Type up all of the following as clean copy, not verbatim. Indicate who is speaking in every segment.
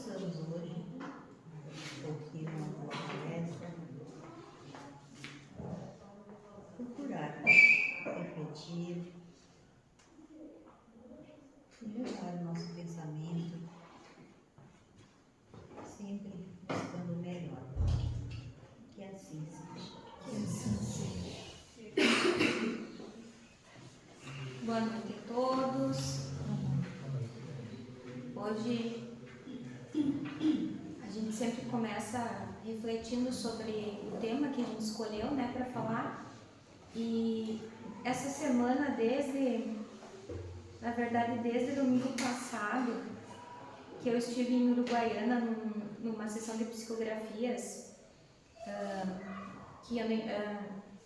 Speaker 1: possamos hoje, ouvir uma boa palestra, procurar refletir e levar o nosso pensamento sempre buscando o melhor. Que assim seja.
Speaker 2: Que assim seja. Boa noite a todos. Hoje a gente sempre começa refletindo sobre o tema que a gente escolheu, né, para falar. E essa semana, desde domingo passado, que eu estive em Uruguaiana numa sessão de psicografias que eu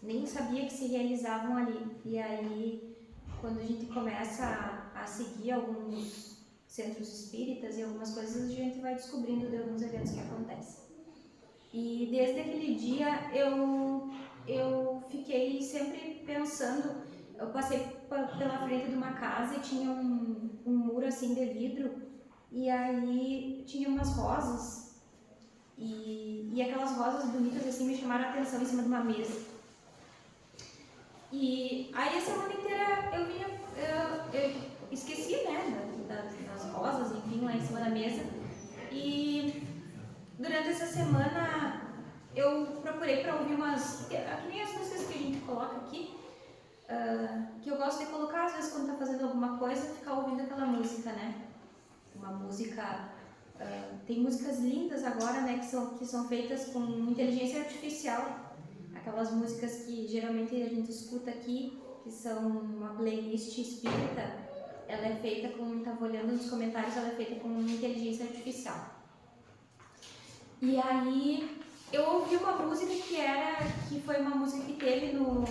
Speaker 2: nem sabia que se realizavam ali. E aí, quando a gente começa a seguir alguns centros espíritas e algumas coisas, a gente vai descobrindo de alguns eventos que acontecem. E desde aquele dia eu fiquei sempre pensando. Eu passei pela frente de uma casa e tinha um muro assim de vidro, e aí tinha umas rosas, e aquelas rosas bonitas assim me chamaram a atenção em cima de uma mesa. E aí a semana inteira eu esqueci, né, das rosas, enfim, lá em cima da mesa. E durante essa semana eu procurei para ouvir que nem as músicas que a gente coloca aqui, que eu gosto de colocar às vezes quando tá fazendo alguma coisa, ficar ouvindo aquela música, né? Uma música, tem músicas lindas agora, né, que são feitas com inteligência artificial. Aquelas músicas que geralmente a gente escuta aqui, que são uma playlist espírita, ela é feita com, estava olhando nos comentários, ela é feita com inteligência artificial. E aí eu ouvi uma música que foi uma música que teve no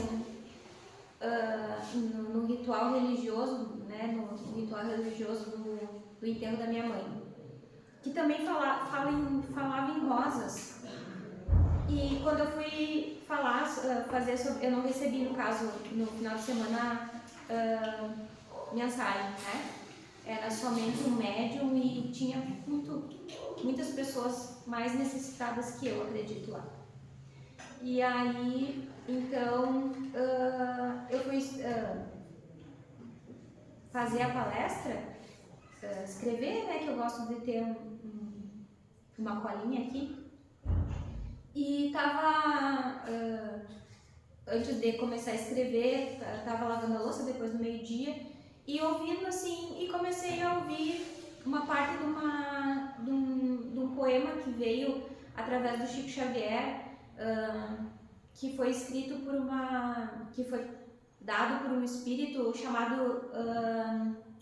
Speaker 2: ritual religioso, né, no ritual religioso do enterro da minha mãe, que também falava em rosas. E quando eu fui fazer sobre, eu não recebi, no caso, no final de semana, mensagem, né? Era somente um médium e tinha muitas pessoas mais necessitadas que eu, acredito lá. E aí, então, eu fui fazer a palestra, escrever, né, que eu gosto de ter uma colinha aqui. E tava, antes de começar a escrever, tava lavando a louça depois do meio-dia e ouvindo assim, e comecei a ouvir uma parte de um poema que veio através do Chico Xavier, que foi escrito que foi dado por um espírito chamado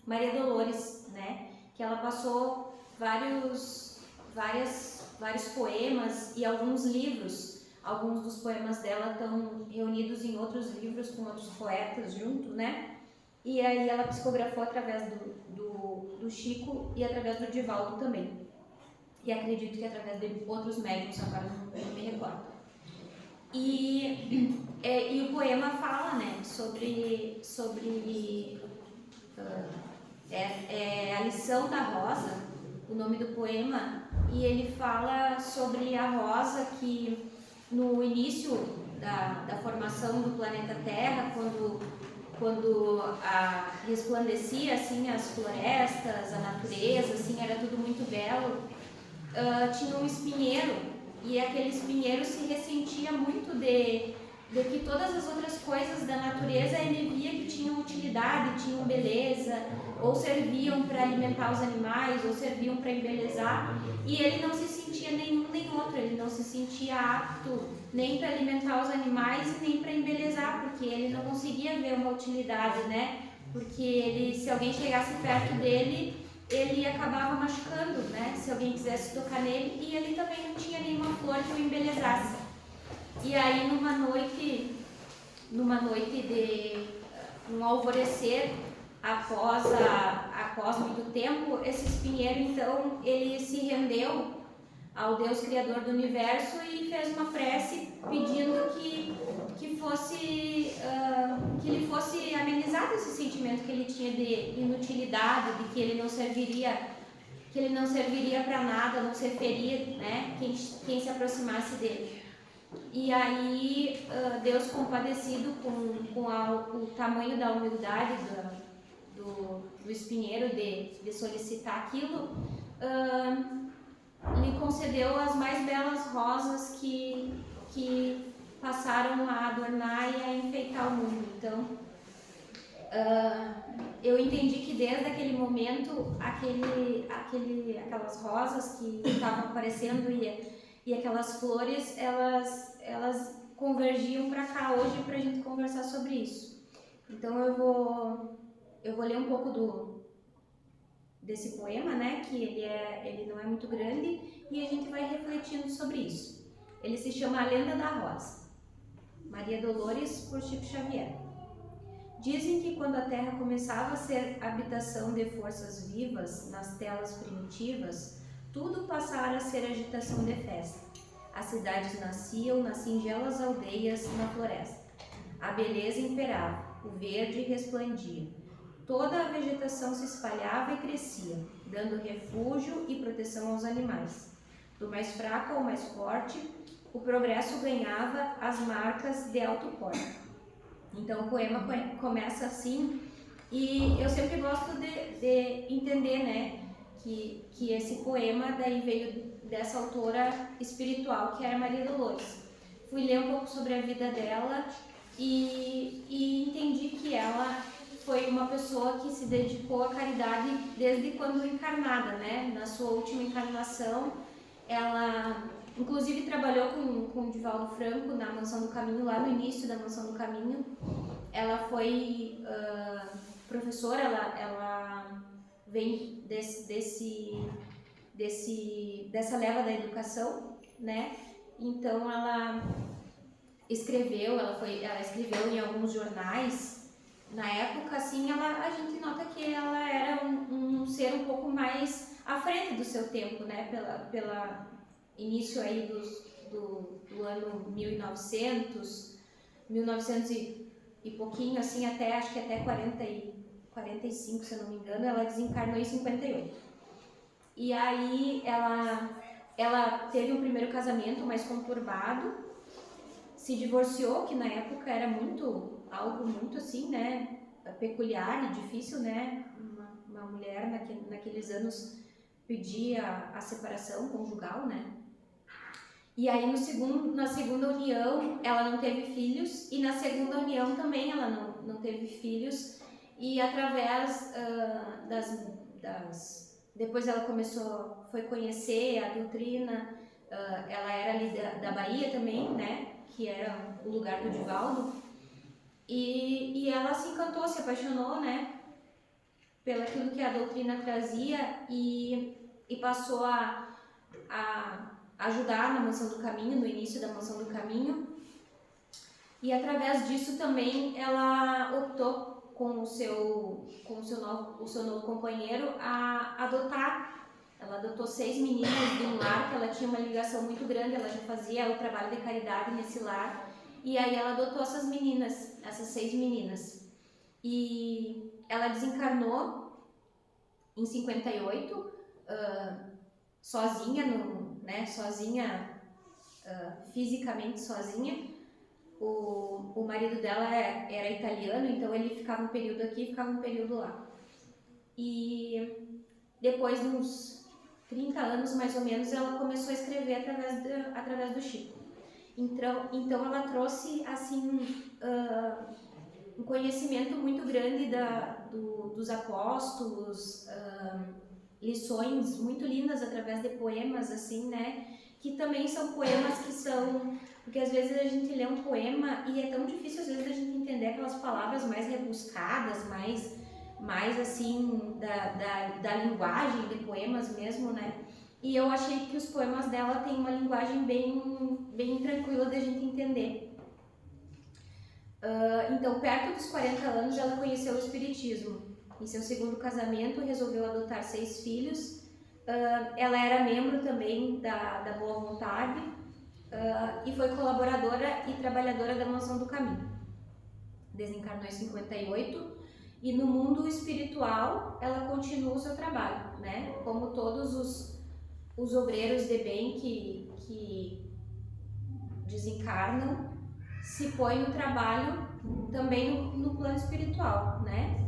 Speaker 2: Maria Dolores, né? Que ela passou vários poemas e alguns livros. Alguns dos poemas dela estão reunidos em outros livros com outros poetas junto, né? E aí ela psicografou através do Chico e através do Divaldo também. E acredito que através de outros médiuns, agora não me recordo. E o poema fala, né, sobre a lição da rosa, o nome do poema, e ele fala sobre a rosa que no início da formação do planeta Terra, quando resplandecia assim as florestas, a natureza, assim, era tudo muito belo, tinha um espinheiro, e aquele espinheiro se ressentia muito de que todas as outras coisas da natureza ele via que tinham utilidade, tinham beleza, ou serviam para alimentar os animais, ou serviam para embelezar, e ele não se sentia nenhum nem outro, ele não se sentia apto nem para alimentar os animais e nem para embelezar, porque ele não conseguia ver uma utilidade, né? Porque se alguém chegasse perto dele, ele acabava machucando, né? Se alguém quisesse tocar nele, e ele também não tinha nenhuma flor que o embelezasse. E aí numa noite de um alvorecer, após muito tempo, esse espinheiro então ele se rendeu ao Deus Criador do Universo e fez uma prece pedindo que lhe fosse amenizado esse sentimento que ele tinha de inutilidade, de que ele não serviria que ele não serviria para nada, não ser ferir, né, quem se aproximasse dele. E aí Deus, compadecido com o tamanho da humildade do espinheiro de solicitar aquilo, lhe concedeu as mais belas rosas que passaram a adornar e a enfeitar o mundo. Então, eu entendi que desde aquele momento, aquelas rosas que estavam aparecendo e aquelas flores, elas convergiam para cá hoje para a gente conversar sobre isso. Então eu vou ler um pouco desse poema, né, que ele não é muito grande, e a gente vai refletindo sobre isso. Ele se chama A Lenda da Rosa, Maria Dolores, por Chico Xavier. Dizem que quando a Terra começava a ser habitação de forças vivas nas telas primitivas, tudo passara a ser agitação de festa. As cidades nasciam nas singelas aldeias na floresta. A beleza imperava, o verde resplandia. Toda a vegetação se espalhava e crescia, dando refúgio e proteção aos animais. Do mais fraco ao mais forte, o progresso ganhava as marcas de alto porte. Então o poema começa assim, e eu sempre gosto de entender, né, que esse poema daí veio dessa autora espiritual que era Maria Dolores. Fui ler um pouco sobre a vida dela e entendi que ela foi uma pessoa que se dedicou à caridade desde quando encarnada, né? Na sua última encarnação, ela inclusive trabalhou com o Divaldo Franco na Mansão do Caminho, lá no início da Mansão do Caminho. Ela foi professora, ela vem dessa leva da educação, né? Então ela escreveu em alguns jornais. Na época, assim, a gente nota que ela era um ser um pouco mais à frente do seu tempo, né? Pela início aí do ano 1900 e pouquinho, assim, acho que até 45, se eu não me engano, ela desencarnou em 58. E aí ela teve um primeiro casamento mais conturbado, se divorciou, que na época era algo muito assim, né, peculiar e difícil, né, uma mulher naqueles anos pedia a separação conjugal, né. E aí na segunda união ela não teve filhos, e na segunda união também ela não teve filhos, e através depois ela foi conhecer a doutrina, ela era ali da Bahia também, né, que era o lugar do Divaldo, e ela se encantou, se apaixonou, né, pelo aquilo que a doutrina trazia, e passou a ajudar na Mansão do Caminho, no início da Mansão do Caminho, e através disso também ela optou com o seu novo companheiro a adotar. Ela adotou 6 meninas de um lar, que ela tinha uma ligação muito grande, ela já fazia o trabalho de caridade nesse lar, e aí ela adotou essas 6 meninas. E ela desencarnou em 58, sozinha, fisicamente sozinha. O marido dela era italiano, então ele ficava um período aqui, ficava um período lá. E depois de uns 30 anos, mais ou menos, ela começou a escrever através do Chico. Então ela trouxe, assim, um conhecimento muito grande dos apóstolos, lições muito lindas através de poemas, assim, né? Que também são poemas que são... Porque às vezes a gente lê um poema e é tão difícil às vezes a gente entender aquelas palavras mais rebuscadas, mais assim, da linguagem de poemas mesmo, né? E eu achei que os poemas dela têm uma linguagem bem tranquila da gente entender. Então, perto dos 40 anos, ela conheceu o Espiritismo. Em seu segundo casamento, resolveu adotar 6 filhos. Ela era membro também da Boa Vontade, e foi colaboradora e trabalhadora da Mansão do Caminho. Desencarnou em 58 e no mundo espiritual ela continua o seu trabalho, né? Como todos os obreiros de bem que desencarnam, se põem no trabalho também no plano espiritual, né?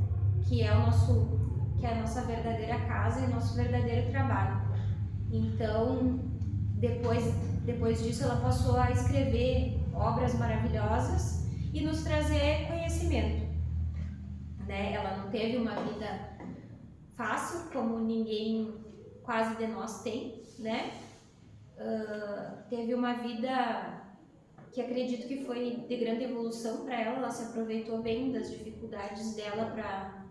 Speaker 2: Que é a nossa verdadeira casa e nosso verdadeiro trabalho. Então, depois disso, ela passou a escrever obras maravilhosas e nos trazer conhecimento, né? Ela não teve uma vida fácil, como ninguém quase de nós tem, né? Teve uma vida que acredito que foi de grande evolução para ela. Ela se aproveitou bem das dificuldades dela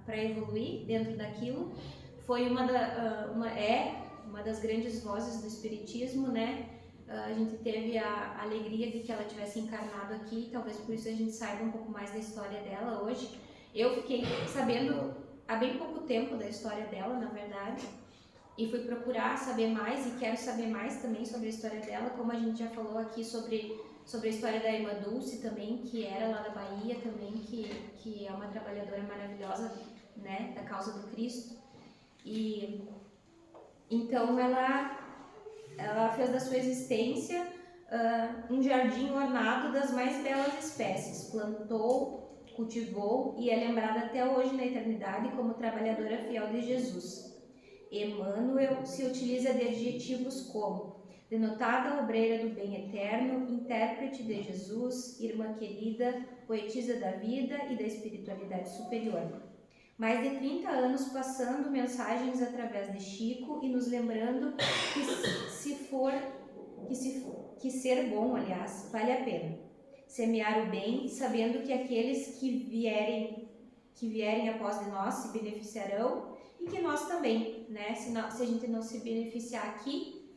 Speaker 2: para evoluir dentro daquilo. Foi uma das grandes vozes do espiritismo, né? A gente teve a alegria de que ela tivesse encarnado aqui, talvez por isso a gente saiba um pouco mais da história dela hoje. Eu fiquei sabendo há bem pouco tempo da história dela, na verdade, e fui procurar saber mais, e quero saber mais também sobre a história dela, como a gente já falou aqui sobre a história da irmã Dulce também, que era lá da Bahia também, que é uma trabalhadora maravilhosa, né, da causa do Cristo. E então ela fez da sua existência um jardim ornado das mais belas espécies, plantou, cultivou e é lembrada até hoje na eternidade como trabalhadora fiel de Jesus. Emmanuel se utiliza de adjetivos como denotada obreira do bem eterno, intérprete de Jesus, irmã querida, poetisa da vida e da espiritualidade superior. Mais de 30 anos passando mensagens através de Chico e nos lembrando que ser bom, aliás, vale a pena. Semear o bem, sabendo que aqueles que vierem após de nós se beneficiarão e que nós também, né? Se a gente não se beneficiar aqui,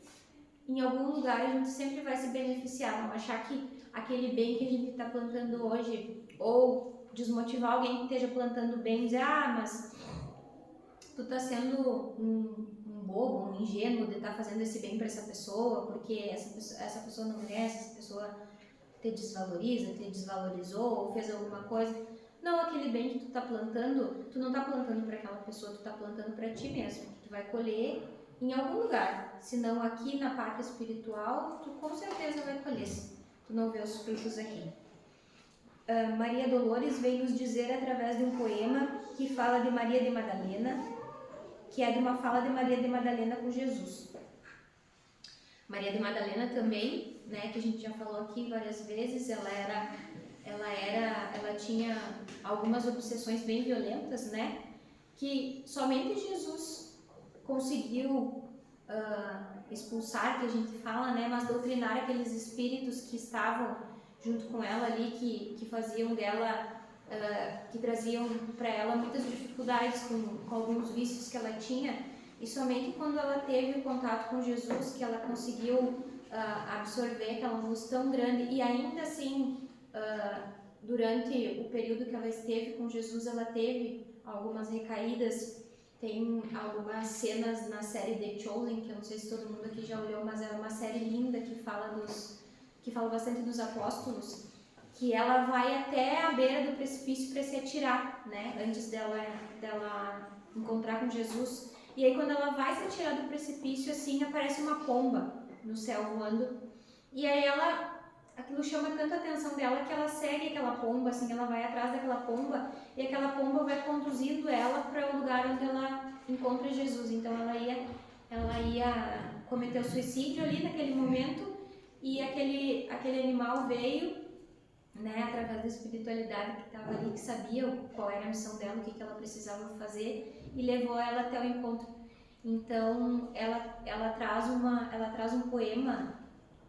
Speaker 2: em algum lugar a gente sempre vai se beneficiar. Não achar que aquele bem que a gente está plantando hoje, ou desmotivar alguém que esteja plantando bem, dizer, mas tu tá sendo um bobo, um ingênuo de estar fazendo esse bem para essa pessoa, porque essa pessoa não merece, essa pessoa te desvaloriza, te desvalorizou ou fez alguma coisa. Não, aquele bem que tu tá plantando, tu não tá plantando para aquela pessoa, tu tá plantando para ti mesmo. Tu vai colher em algum lugar, se não aqui na pátria espiritual, tu com certeza vai colher, tu não vê os frutos aqui. Maria Dolores vem nos dizer através de um poema que fala de Maria de Madalena, que é de uma fala de Maria de Madalena com Jesus. Maria de Madalena também, né, que a gente já falou aqui várias vezes, ela tinha algumas obsessões bem violentas, né, que somente Jesus conseguiu expulsar, que a gente fala, né, mas doutrinar aqueles espíritos que estavam junto com ela ali, que faziam dela, que traziam para ela muitas dificuldades com alguns vícios que ela tinha. E somente quando ela teve o contato com Jesus que ela conseguiu absorver aquela luz tão grande. E ainda assim, durante o período que ela esteve com Jesus, ela teve algumas recaídas. Tem algumas cenas na série The Chosen, que eu não sei se todo mundo aqui já olhou, mas é uma série linda que fala bastante dos apóstolos, que ela vai até a beira do precipício para se atirar, né? Antes dela encontrar com Jesus. E aí quando ela vai se atirar do precipício, assim, aparece uma pomba no céu voando. E aí aquilo chama tanta atenção dela que ela segue aquela pomba, assim, ela vai atrás daquela pomba e aquela pomba vai conduzindo ela para o lugar onde ela encontra Jesus. Então ela ia cometer o suicídio ali naquele momento e aquele animal veio, né, através da espiritualidade que estava ali, que sabia qual era a missão dela, o que ela precisava fazer, e levou ela até o encontro. Então ela traz um poema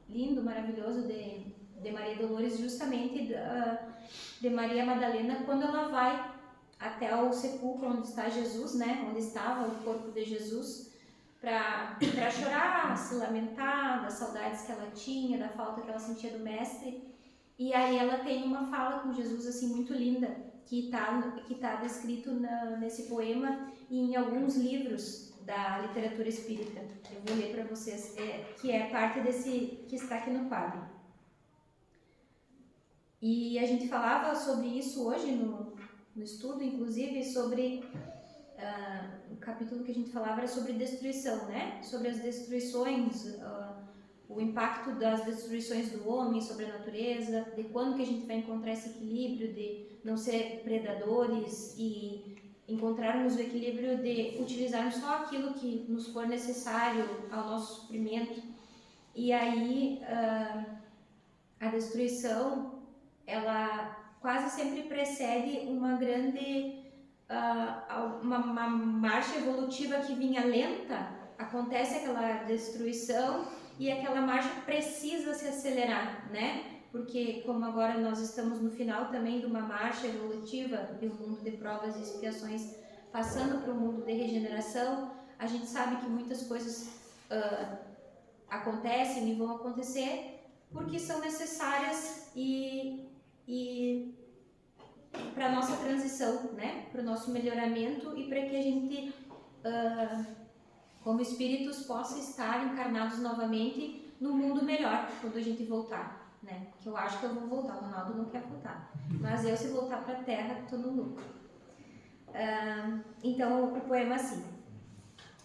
Speaker 2: lindo, maravilhoso de Maria Dolores, justamente de Maria Madalena, quando ela vai até o sepulcro onde está Jesus, né, onde estava o corpo de Jesus, para chorar, se lamentar das saudades que ela tinha, da falta que ela sentia do mestre. E aí ela tem uma fala com Jesus assim muito linda, que tá descrito nesse poema e em alguns livros da literatura espírita. Eu vou ler para vocês, que é parte desse que está aqui no quadro. E a gente falava sobre isso hoje no estudo, inclusive, sobre o capítulo que a gente falava era sobre destruição, né? Sobre as destruições, o impacto das destruições do homem sobre a natureza, de quando que a gente vai encontrar esse equilíbrio de não ser predadores e encontrarmos o equilíbrio de utilizarmos só aquilo que nos for necessário ao nosso suprimento. E aí a destruição, ela quase sempre precede uma grande uma marcha evolutiva que vinha lenta, acontece aquela destruição e aquela marcha precisa se acelerar, né? Porque como agora nós estamos no final também de uma marcha evolutiva de um mundo de provas e expiações, passando para um mundo de regeneração, a gente sabe que muitas coisas acontecem e vão acontecer porque são necessárias e para a nossa transição, né? Para o nosso melhoramento e para que a gente, como espíritos, possa estar encarnados novamente no mundo melhor quando a gente voltar, né? Que eu acho que eu vou voltar, o Ronaldo não quer voltar, mas eu, se voltar para a Terra, estou no lucro. Então o poema assim: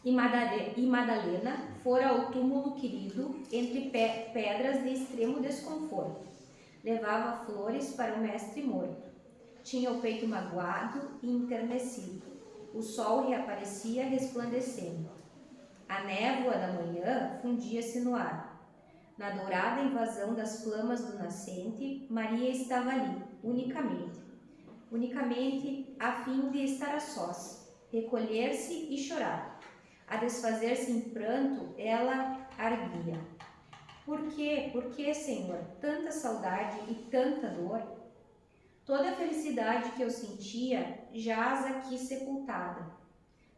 Speaker 2: E Madalena fora ao túmulo querido entre pedras de extremo desconforto. Levava flores para o mestre morto. Tinha o peito magoado e enternecido. O sol reaparecia resplandecendo. A névoa da manhã fundia-se no ar. Na dourada invasão das flamas do nascente, Maria estava ali, unicamente a fim de estar a sós, recolher-se e chorar. A desfazer-se em pranto, ela arguia: Por que, Senhor, tanta saudade e tanta dor? Toda a felicidade que eu sentia jaz aqui sepultada.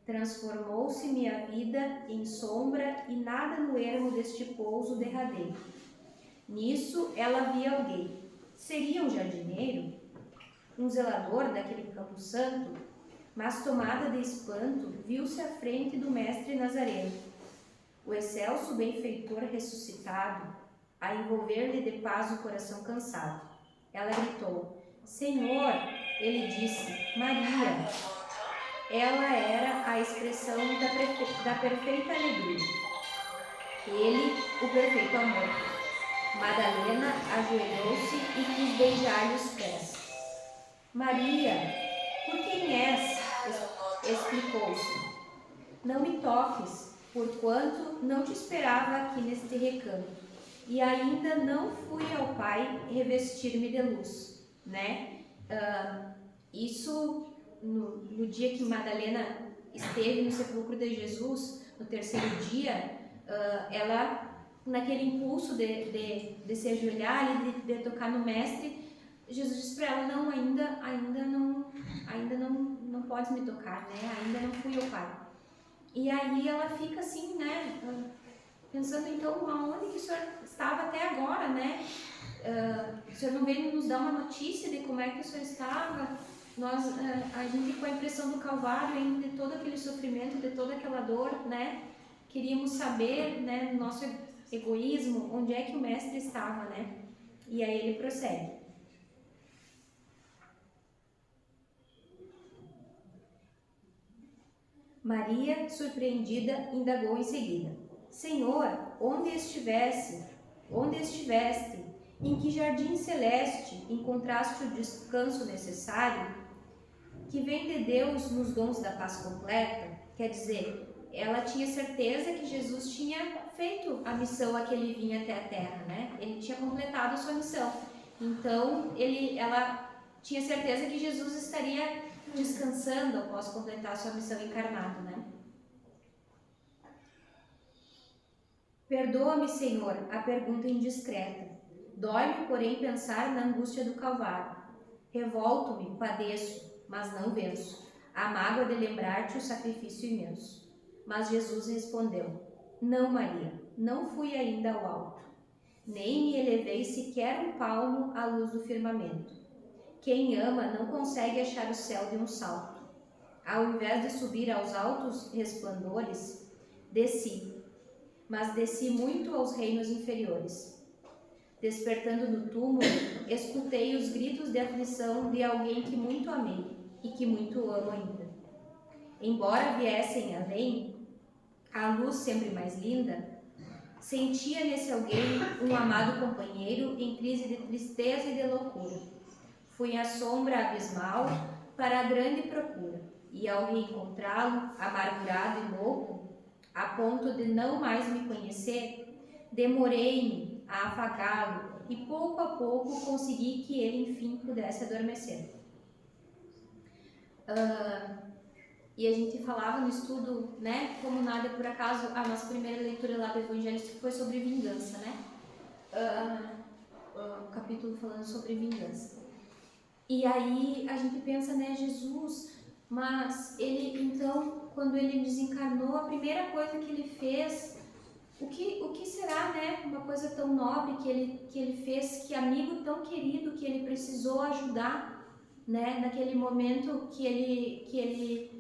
Speaker 2: Transformou-se minha vida em sombra e nada no ermo deste pouso derradeiro. Nisso ela via alguém. Seria um jardineiro? Um zelador daquele campo santo? Mas tomada de espanto, viu-se à frente do mestre Nazareno, o excelso benfeitor ressuscitado, a envolver-lhe de paz o coração cansado. Ela gritou: Senhor, ele disse, Maria. Ela era a expressão da perfeita alegria. Ele, o perfeito amor. Madalena ajoelhou-se e quis beijar-lhe os pés. Maria, por quem és? Explicou-se. Não me toques, porquanto não te esperava aqui neste recanto, e ainda não fui ao Pai revestir-me de luz, né? Isso no dia que Madalena esteve no sepulcro de Jesus, no terceiro dia, ela, naquele impulso de se ajoelhar e de tocar no mestre, Jesus disse para ela: não, ainda não podes me tocar, né? Ainda não fui ao Pai. E aí ela fica assim, né? Pensando, então, aonde que o Senhor estava até agora, né? O Senhor não veio nos dar uma notícia de como é que o Senhor estava. A gente, com a impressão do Calvário, ainda de todo aquele sofrimento, de toda aquela dor, né? Queríamos saber, né, no nosso egoísmo, onde é que o Mestre estava, né? E aí ele prossegue. Maria, surpreendida, indagou em seguida: Senhor, onde estiveste? Em que jardim celeste encontraste o descanso necessário? Que vem de Deus nos dons da paz completa? Quer dizer, ela tinha certeza que Jesus tinha feito a missão a que ele vinha até a Terra, né? Ele tinha completado a sua missão. Então, ela tinha certeza que Jesus estaria descansando após completar a sua missão encarnado, né? Perdoa-me, Senhor, a pergunta indiscreta. Dói-me, porém, pensar na angústia do Calvário. Revolto-me, padeço, mas não venço. A mágoa de lembrar-te o sacrifício imenso. Mas Jesus respondeu: Não, Maria, não fui ainda ao alto. Nem me elevei sequer um palmo à luz do firmamento. Quem ama não consegue achar o céu de um salto. Ao invés de subir aos altos resplandores, desci, mas desci muito aos reinos inferiores. Despertando no túmulo, escutei os gritos de aflição de alguém que muito amei e que muito amo ainda. Embora viessem além, a luz sempre mais linda, sentia nesse alguém um amado companheiro em crise de tristeza e de loucura. Fui a sombra abismal para a grande procura, e ao reencontrá-lo, amargurado e louco, a ponto de não mais me conhecer, demorei-me a afagá-lo e pouco a pouco consegui que ele enfim pudesse adormecer. E a gente falava no estudo, né, como nada por acaso, a nossa primeira leitura lá do Evangelho foi sobre vingança, né? O capítulo falando sobre vingança. E aí a gente pensa, né, Jesus, mas ele então, quando ele desencarnou, a primeira coisa que ele fez, o que será, né, uma coisa tão nobre que ele fez, que amigo tão querido que ele precisou ajudar, né, naquele momento que ele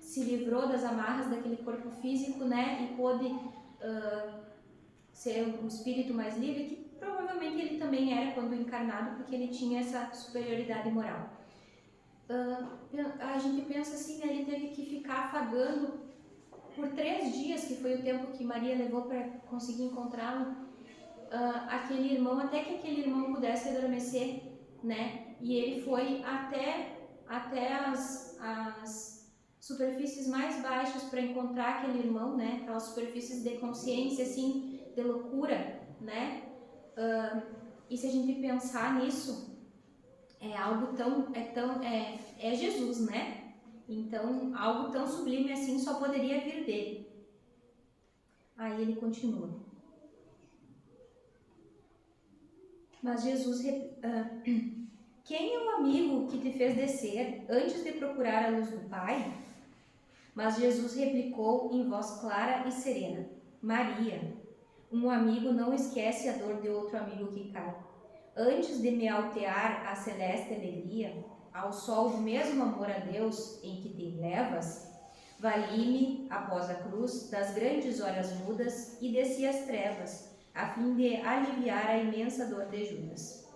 Speaker 2: se livrou das amarras daquele corpo físico, né, e pôde ser um espírito mais livre, que provavelmente ele também era quando encarnado, porque ele tinha essa superioridade moral. A gente pensa assim, né, ele teve que ficar afagando por 3 dias, que foi o tempo que Maria levou para conseguir encontrá-lo, aquele irmão, até que aquele irmão pudesse adormecer, né, e ele foi até as superfícies mais baixas para encontrar aquele irmão, né, aquelas superfícies de consciência, assim, de loucura, né, e se a gente pensar nisso, é algo é Jesus, né, então algo tão sublime assim só poderia vir dele. Aí ele continua. Mas Jesus, quem é o amigo que te fez descer antes de procurar a luz do Pai? Mas Jesus replicou em voz clara e serena: Maria. Um amigo não esquece a dor de outro amigo que cai. Antes de me altear a celeste alegria, ao sol do mesmo amor a Deus em que te levas, vali-me, após a cruz, das grandes horas mudas e desci às trevas, a fim de aliviar a imensa dor de Judas.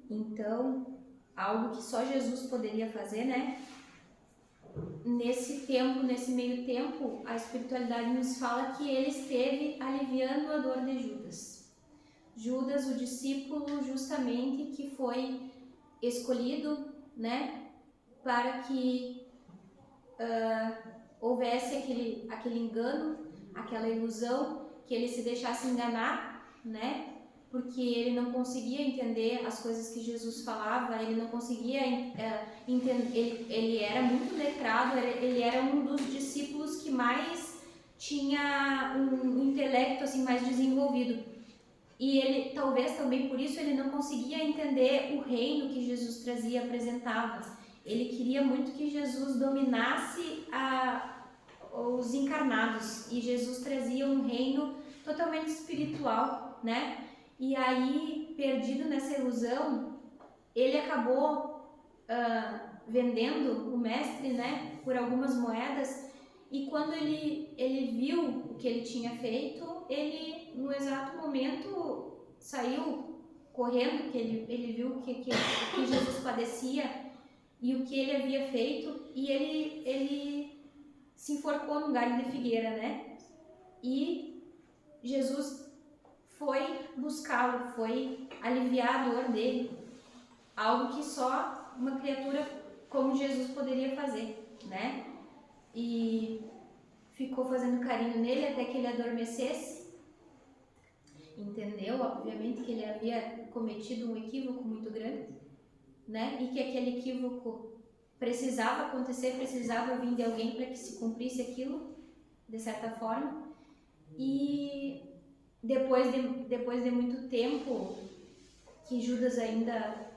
Speaker 2: Então, algo que só Jesus poderia fazer, né? Nesse meio tempo, a espiritualidade nos fala que ele esteve aliviando a dor de Judas. Judas, o discípulo, justamente, que foi escolhido, né, para que houvesse aquele engano, aquela ilusão, que ele se deixasse enganar, né, porque ele não conseguia entender as coisas que Jesus falava, ele não conseguia entender, ele era muito letrado, ele era um dos discípulos que mais tinha um intelecto assim mais desenvolvido. E ele, talvez também por isso, ele não conseguia entender o reino que Jesus trazia, apresentava. Ele queria muito que Jesus dominasse os encarnados, e Jesus trazia um reino totalmente espiritual, né? E aí, perdido nessa ilusão, ele acabou vendendo o mestre, né, por algumas moedas, e quando ele viu o que ele tinha feito, ele, no exato momento, saiu correndo, que ele viu que Jesus padecia e o que ele havia feito, e ele se enforcou num galho de figueira, né? E Jesus foi buscá-lo, foi aliviar a dor dele, algo que só uma criatura como Jesus poderia fazer, né? E ficou fazendo carinho nele até que ele adormecesse. Entendeu, obviamente, que ele havia cometido um equívoco muito grande, né? E que aquele equívoco precisava acontecer, precisava vir de alguém para que se cumprisse aquilo, de certa forma. E depois de muito tempo, que Judas ainda,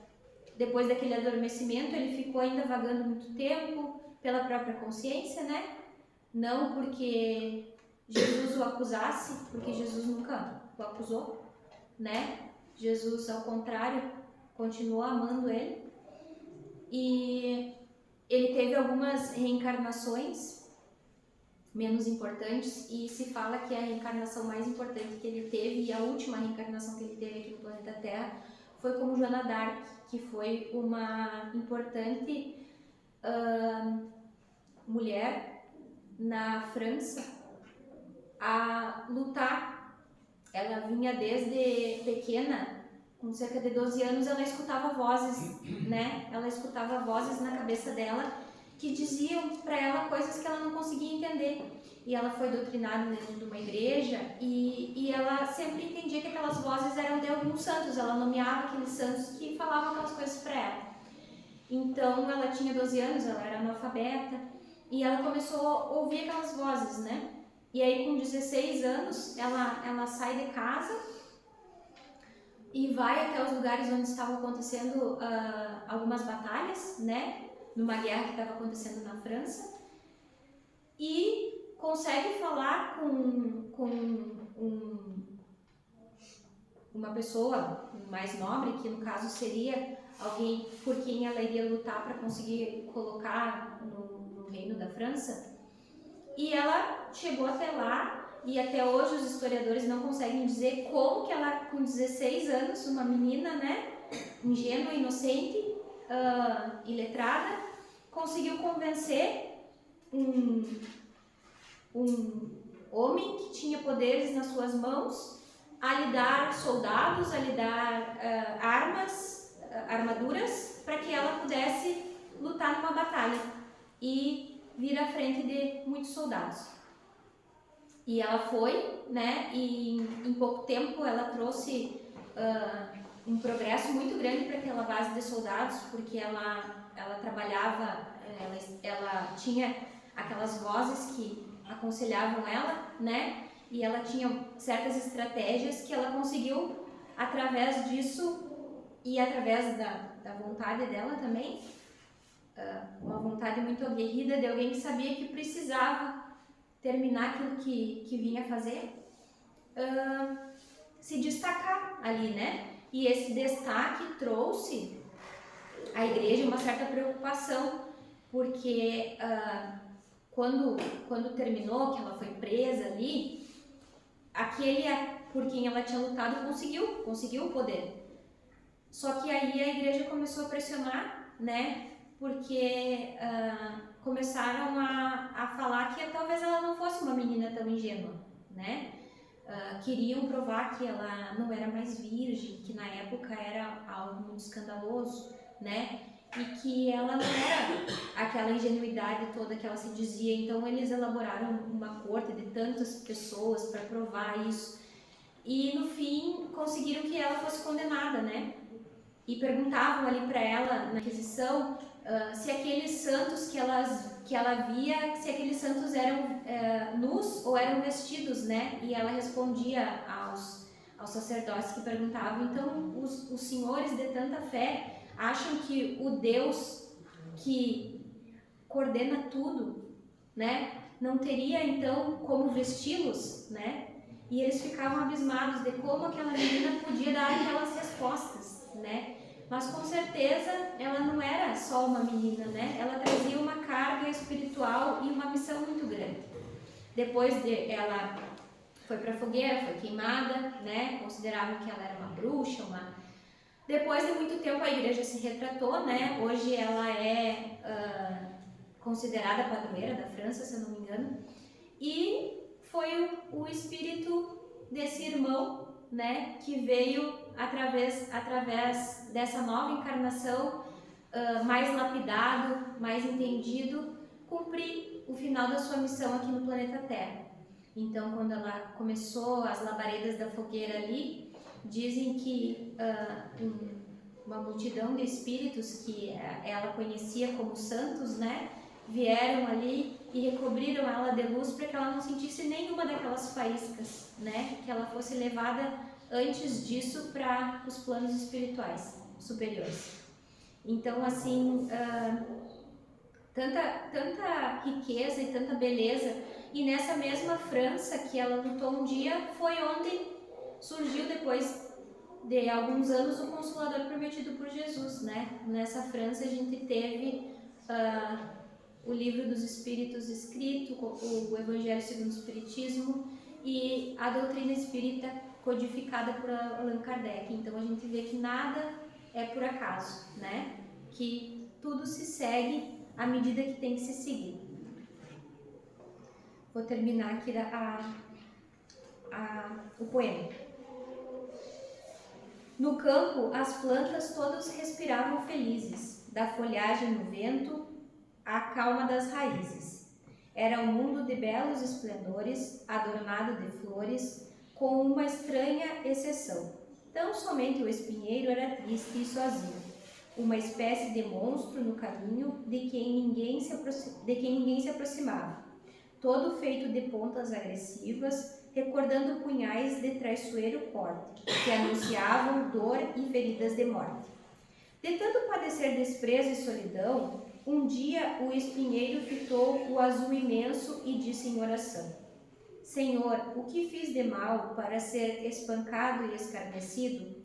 Speaker 2: depois daquele adormecimento, ele ficou ainda vagando muito tempo pela própria consciência, né? Não porque Jesus o acusasse, porque Jesus nunca o acusou, né? Jesus, ao contrário, continuou amando ele. E ele teve algumas reencarnações menos importantes, e se fala que a reencarnação mais importante que ele teve, e a última reencarnação que ele teve aqui no planeta Terra, foi como Joana d'Arc, que foi uma importante mulher na França a lutar. Ela vinha desde pequena, com cerca de 12 anos, ela escutava vozes, né? Ela escutava vozes na cabeça dela que diziam para ela coisas que ela não conseguia entender. E ela foi doutrinada dentro de uma igreja e ela sempre entendia que aquelas vozes eram de alguns santos. Ela nomeava aqueles santos que falavam aquelas coisas para ela. Então ela tinha 12 anos, ela era analfabeta e ela começou a ouvir aquelas vozes, né? E aí com 16 anos ela sai de casa e vai até os lugares onde estavam acontecendo algumas batalhas, né? Numa guerra que estava acontecendo na França, e consegue falar com uma pessoa mais nobre, que no caso seria alguém por quem ela iria lutar para conseguir colocar no reino da França. E ela chegou até lá, e até hoje os historiadores não conseguem dizer como que ela, com 16 anos, uma menina, né, ingênua, inocente, iletrada, conseguiu convencer um homem que tinha poderes nas suas mãos a lhe dar soldados, a lhe dar armaduras, para que ela pudesse lutar numa batalha e vir à frente de muitos soldados. E ela foi, né, e em pouco tempo ela trouxe um progresso muito grande para aquela base de soldados, porque ela trabalhava, ela tinha aquelas vozes que aconselhavam ela, né, e ela tinha certas estratégias que ela conseguiu, através disso e através da vontade dela também, uma vontade muito aguerrida de alguém que sabia que precisava terminar aquilo que vinha fazer, se destacar ali, né? E esse destaque trouxe à igreja uma certa preocupação, porque quando terminou, que ela foi presa ali, aquele por quem ela tinha lutado conseguiu o poder. Só que aí a igreja começou a pressionar, né? Porque começaram a falar que talvez ela não fosse uma menina tão ingênua, né? Queriam provar que ela não era mais virgem, que na época era algo muito escandaloso, né? E que ela não era aquela ingenuidade toda que ela se dizia. Então eles elaboraram uma corte de tantas pessoas para provar isso. E no fim conseguiram que ela fosse condenada, né? E perguntavam ali para ela na Inquisição se aqueles santos que ela via, se aqueles santos eram nus ou eram vestidos, né? E ela respondia aos sacerdotes que perguntavam: então os senhores de tanta fé acham que o Deus que coordena tudo, né, não teria então como vesti-los, né? E eles ficavam abismados de como aquela menina podia dar aquelas respostas, né? Mas com certeza ela não era só uma menina, né? Ela trazia uma carga espiritual e uma missão muito grande. Depois ela foi para a fogueira, foi queimada, né? Consideravam que ela era uma bruxa, Depois de muito tempo a igreja se retratou, né? Hoje ela é considerada padroeira da França, se eu não me engano. E foi o espírito desse irmão, né, que veio através dessa nova encarnação, mais lapidado, mais entendido, cumprir o final da sua missão aqui no planeta Terra. Então, quando ela começou as labaredas da fogueira ali, dizem que uma multidão de espíritos que ela conhecia como santos, né, vieram ali e recobriram ela de luz para que ela não sentisse nenhuma daquelas faíscas, né, que ela fosse levada antes disso para os planos espirituais superiores. Então, assim, tanta riqueza e tanta beleza. E nessa mesma França que ela lutou um dia, foi onde surgiu, depois de alguns anos, o Consolador prometido por Jesus, né? Nessa França a gente teve o Livro dos Espíritos escrito, o Evangelho segundo o Espiritismo, e a doutrina espírita codificada por Allan Kardec. Então a gente vê que nada é por acaso, né? Que tudo se segue à medida que tem que se seguir. Vou terminar aqui o poema. No campo, as plantas todas respiravam felizes, da folhagem no vento à calma das raízes. Era um mundo de belos esplendores, adornado de flores, com uma estranha exceção. Tão somente o espinheiro era triste e sozinho, uma espécie de monstro no caminho de quem ninguém se aproximava, todo feito de pontas agressivas, recordando punhais de traiçoeiro corte, que anunciavam dor e feridas de morte. De tanto padecer desprezo e solidão, um dia o espinheiro fitou o azul imenso e disse em oração: Senhor, o que fiz de mal para ser espancado e escarnecido?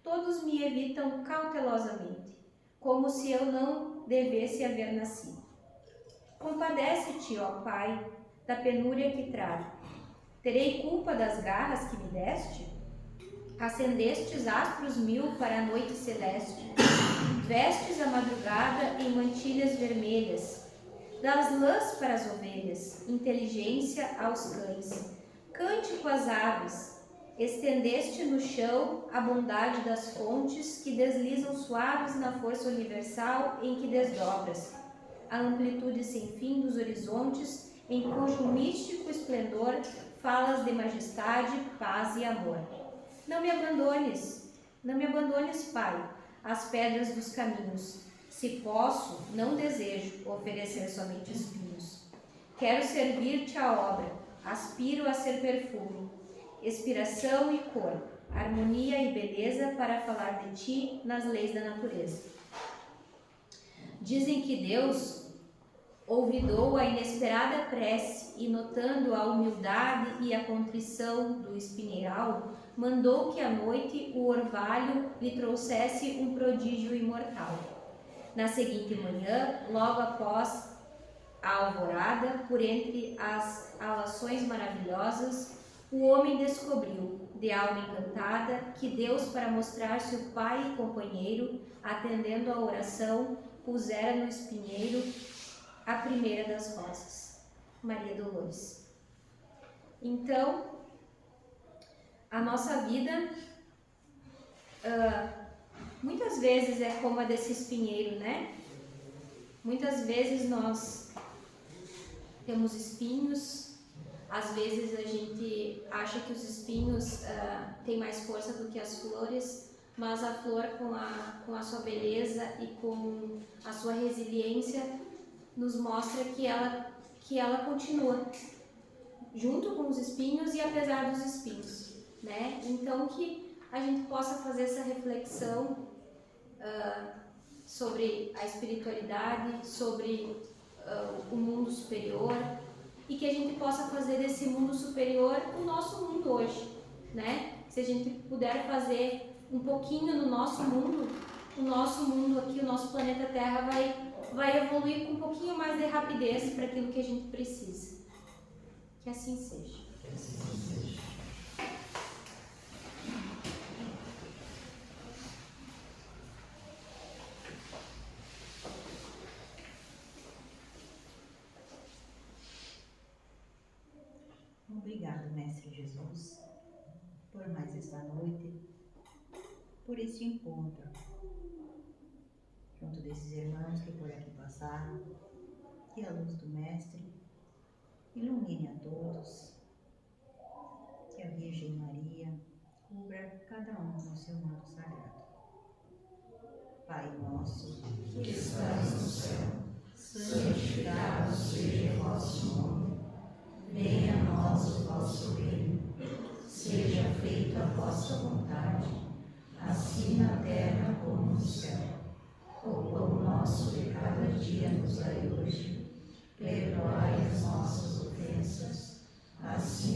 Speaker 2: Todos me evitam cautelosamente, como se eu não devesse haver nascido. Compadece-te, ó Pai, da penúria que trago. Terei culpa das garras que me deste? Acendestes astros 1000 para a noite celeste, vestes a madrugada em mantilhas vermelhas, das lãs para as ovelhas, inteligência aos cães, cântico às aves, estendeste no chão a bondade das fontes que deslizam suaves na força universal em que desdobras, a amplitude sem fim dos horizontes em cujo místico esplendor falas de majestade, paz e amor. Não me abandones, Pai, as pedras dos caminhos. Se posso, não desejo oferecer somente espinhos. Quero servir-te a obra, aspiro a ser perfume, expiração e cor, harmonia e beleza para falar de ti nas leis da natureza. Dizem que Deus ouvidou a inesperada prece e, notando a humildade e a contrição do espinheiral, mandou que à noite o orvalho lhe trouxesse um prodígio imortal. Na seguinte manhã, logo após a alvorada, por entre as alações maravilhosas, o homem descobriu, de alma encantada, que Deus, para mostrar-se o pai e companheiro, atendendo à oração, pusera no espinheiro a primeira das rosas, Maria Dolores. Então, a nossa vida, muitas vezes é como a desse espinheiro, né? Muitas vezes nós temos espinhos, às vezes a gente acha que os espinhos têm mais força do que as flores, mas a flor com a sua beleza e com a sua resiliência nos mostra que ela continua junto com os espinhos e apesar dos espinhos, né? Então que a gente possa fazer essa reflexão sobre a espiritualidade, sobre o mundo superior, e que a gente possa fazer desse mundo superior o nosso mundo hoje, né? Se a gente puder fazer um pouquinho no nosso mundo, o nosso mundo aqui, o nosso planeta Terra vai evoluir com um pouquinho mais de rapidez para aquilo que a gente precisa. Que assim seja.
Speaker 3: Que assim seja.
Speaker 1: Obrigado, Mestre Jesus, por mais esta noite, por este encontro, junto desses irmãos que por aqui passaram, que a luz do Mestre ilumine a todos, que a Virgem Maria cubra cada um no seu manto sagrado. Pai nosso,
Speaker 3: Que estás no céu, santificado seja o vosso nome. Venha a nós o vosso reino. Seja feita a vossa vontade, assim na terra como no céu. O pão nosso de cada dia nos dai hoje. Perdoai as nossas ofensas, assim